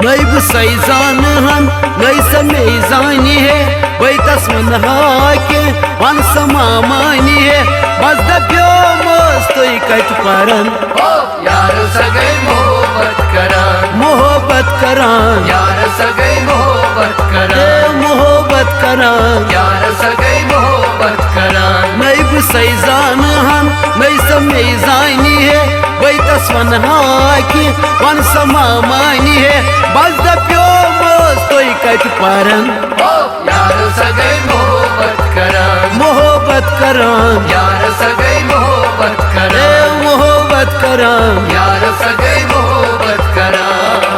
नई सैजान हन नई समेजानी है वही तस्मन हाके वन समामानी है बस दप्यो मस्त कट परन यार सगे मोहब्बत करान यार सगे मोहब्बत करान मोहब्बत करान यार सगे मोहब्बत करान नई सैजान हन नई समेजानी है वही तस्मन हाके वन समामानी है बस दप्यो मस्त कट परन यार सगे मोहब्बत करान यार सगे मोहब्बत करान मोहब्बत करान यार सगे मोहब्बत करान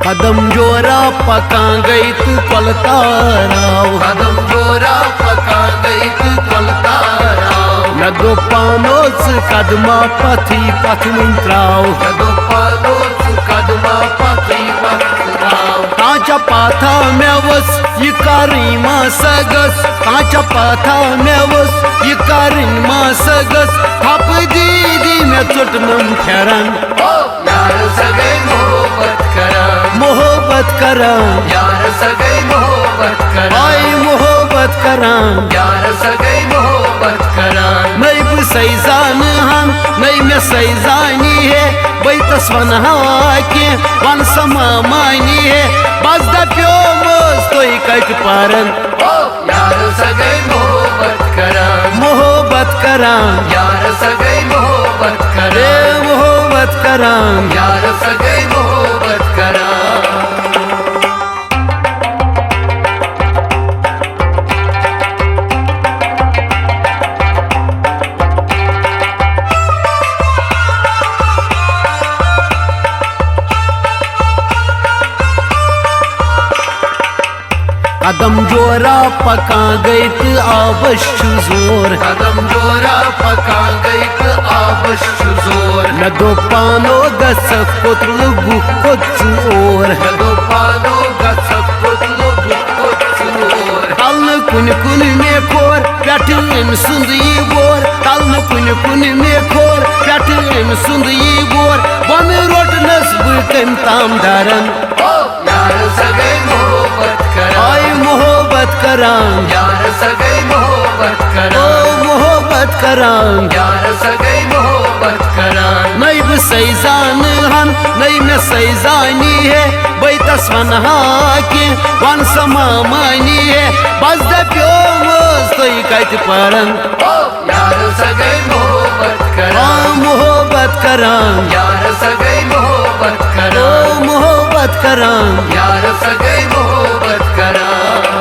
कदम जोरा पका गई तू पलताराव कदम जोरा पका गई तू पलताराव नदो पानोस कदमा पथी पथ मंत्राव नदो पानोस कदमा पथी मंत्राव कांचा पाथा में वस ये कारीमा सगस कांचा पाथा में वस ये कारीमा सगस थप दीदी में चुटनम फेरन यार सगे मोहब्बत करान यार सगे मोहब्बत करान आई मोहब्बत करान यार सगे मोहब्बत करान नई सैजान हन नई में सैजानी है वही तस्वन हाके वन समामानी है बस दप्यो मस्त कट परन यार सगे मोहब्बत करान यार सगे मोहब्बत करान मोहब्बत करान यार सगे मोहब्बत करान कदम जोरा पका गई तू आबश जोर कदम जोरा पका गई तू आबश जोर नदो पानो गस पुतल गुकुच और नदो पानो गस पुतल गुकुच और तल कुन में खोर पैटन सुंद बोर तल कुन में खोर पैटन सुंद बोर बन रोटनस बम ताम दरन यार सगे मोहब्बत करान आई मोहब्बत करान यार सगे मोहब्बत करान मोहब्बत करान यार सगे मोहब्बत करान नई सैजान हन नई में सैजानी है वही तस्वन हाके वन समामानी है बस दप्यो मस्त कट परन यार सगे मोहब्बत करान मोहब्बत करान यार सगे मोहब्बत करान मोहब्बत करान यार सगे मोहब्बत करान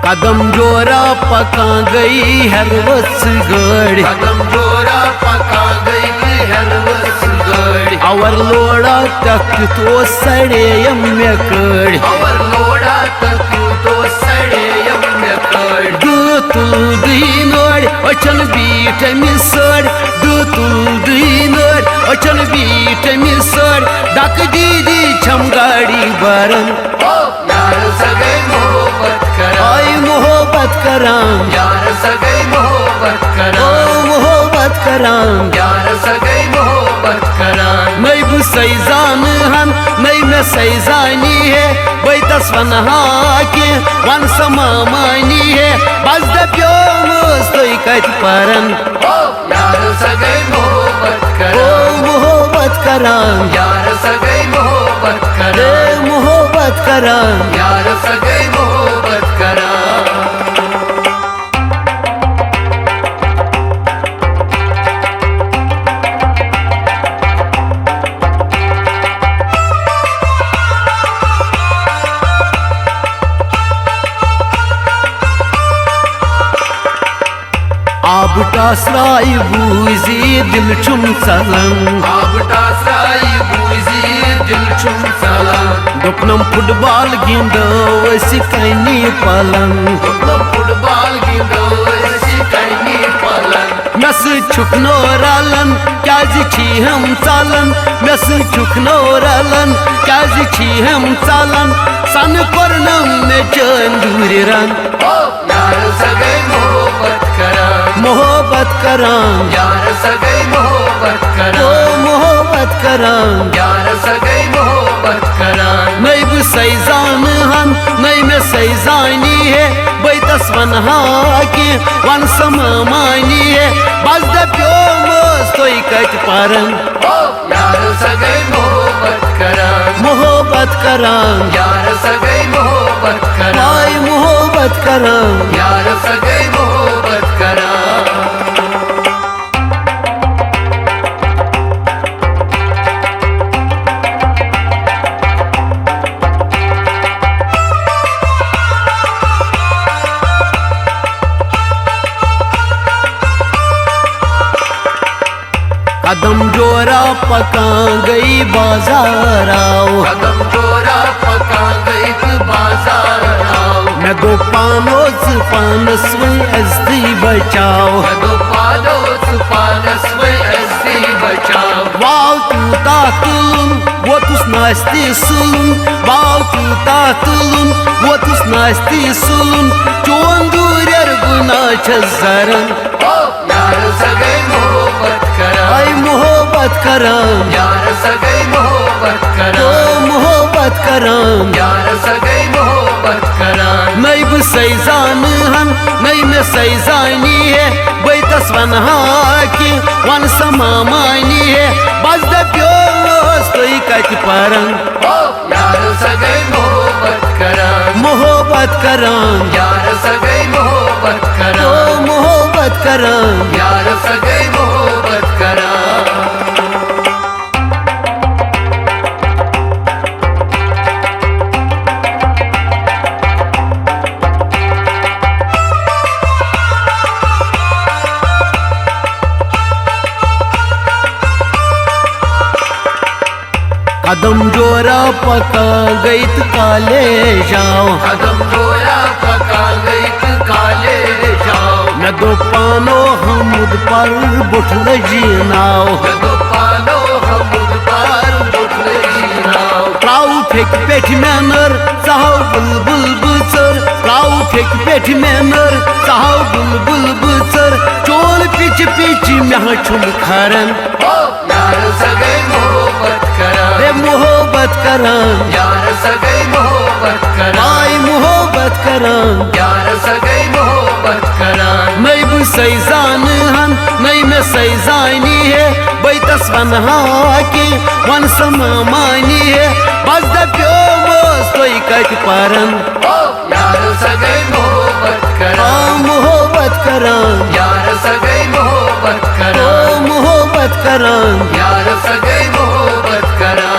कदम जोरा पका गई हर वस गड़ कदम जोरा पका गई हर वस गड़ और लोड़ा तक तो सड़े यम्य कड़ और लोड़ा तक तो सड़े यम्य कड़ दूतुल दीनोड़ अचन बीट मिसड़ दूतुल दीनोड़ अचन बीट मिसड़ दक दीदी छम गाड़ी बरन यार सगे मोहब्बत करान आई मोहब्बत करान यार सगे मोहब्बत करान मोहब्बत करान यार सगे मोहब्बत करान नई सैजान हन नई में सैजानी है वही तस्वन हाके वन समामानी है बस दप्यो मस्त कट परन यार सगे मोहब्बत करान मोहब्बत करान यार सगे मोहब्बत करान मोहब्बत करान यार सगे मोहब्बत करान आबटा टासराई बूजी दिल छुम चलन आब टासराई बूजी दिल छुम चलन दोपनम फुटबॉल गिंदो वैसी कहीं पलन फुटबॉल गिंदो वैसी कहीं पलन मस छुकनो रलन क्या छी हम चालन मस छुकनो रलन क्या छी हम चालन सन करनम में चंदूर रन यार सगे मोहब्बत करां मोहब्बत करां यार सगे मोहब्बत करां ओ मोहब्बत करां यार सगे मोहब्बत करां नहीं भी सैजान हन नहीं में सैजानी है बैतस वन के वन समानी है बस दप्यो मस्तोई कट परन यार सगे मोहब्बत करां मोहब्बत करां यार सगे मोहब्बत करां आई मोहब्बत करां यार सगे मोहब्बत करां कदम जोरा पका गई बाजार आओ कदम जोरा पका गई बाजार आओ मैं दो पानोस पानस में ऐसी बचाओ दो पानस में ऐसी बचाओ वाव तू तातुलुन वो तुस नास्ती सुलुन वाव तू तातुलुन वो तुस नास्ती सुलुन चोन दूर गुना छजरन यार सगे मोहब्बत करां आई मोहब्बत करां यार सगे मोहब्बत करां ओ मोहब्बत करां यार सगे मोहब्बत करां नहीं भी सैजान हन नहीं में सैजानी है बैतस वन की वन समानी है बस दप्यो मस्तोई कट परन यार सगे मोहब्बत करां मोहब्बत करां यार सगे मोहब्बत करां ओ मोहब्बत करां यार सगे मोहब्बत करां कदम जोरा पका गई तो काले जाओ कदम जोरा पका गई काले जाओ मैं दो पानो हमद पर बुठल जीनाओ दो पानो हमद पर बुठल जीनाओ त्राउ फेक पेठ में नर चाहो बुलबुल बुचर त्राउ फेक पेठ में नर चाहो बुलबुल बुचर चोल पिच पिच में छुम खरन यार सगे मोहब्बत करां रे मोहब्बत करां यार सगे मोहब्बत करां आई मोहब्बत करां यार सगे मोहब्बत करां नहीं भी सैजान हन नहीं में सैजानी है बैतस वन की वन समानी है बस दप्यो मस्तोई कट परन यार सगे मोहब्बत करां आ मोहब्बत करां यार सगे मोहब्बत करां ओ मोहब्बत करां यार सगे मोहब्बत करां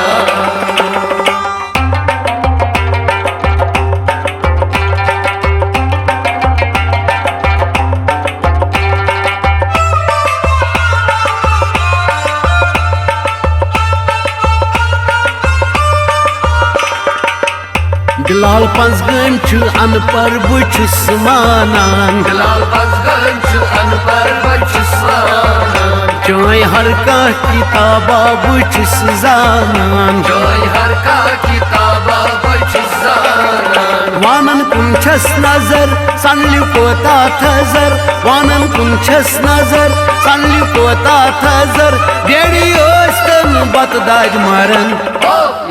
दिलाल पंच गंठ अनपर बुछ मानान दिलाल पंच अनपर बुछ मानान चाय हर का किताबा बुछ जानान जोय हर का किताबा बुछ जानान वानन कुंछस नजर सनलि कोता थजर वानन कुंछस नजर सनलि कोता थजर डेड़ी ओस्तन बतदाज मरन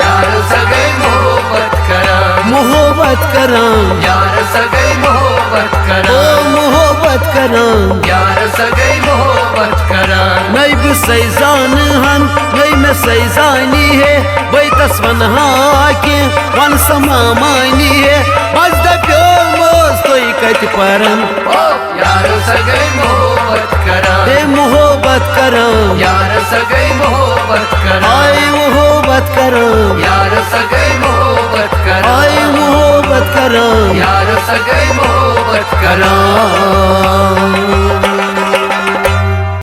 यार सगे मोहब्बत करां मोहब्बत करां यार सगे मोहब्बत ओ करां मोहब्बत करां यार सगे मोहब्बत करां नहीं भी सैजान हन नहीं में सैजानी है बैतस वन के वन समानी है बस दप्यो मस्तोई कट परन यार सगे मोहब्बत करां रे मोहब्बत करां यार सगे मोहब्बत करां आई मोहब्बत करां यार सगे मोहब्बत करां आई मोहब्बत करां यार सगे मोहब्बत करां करां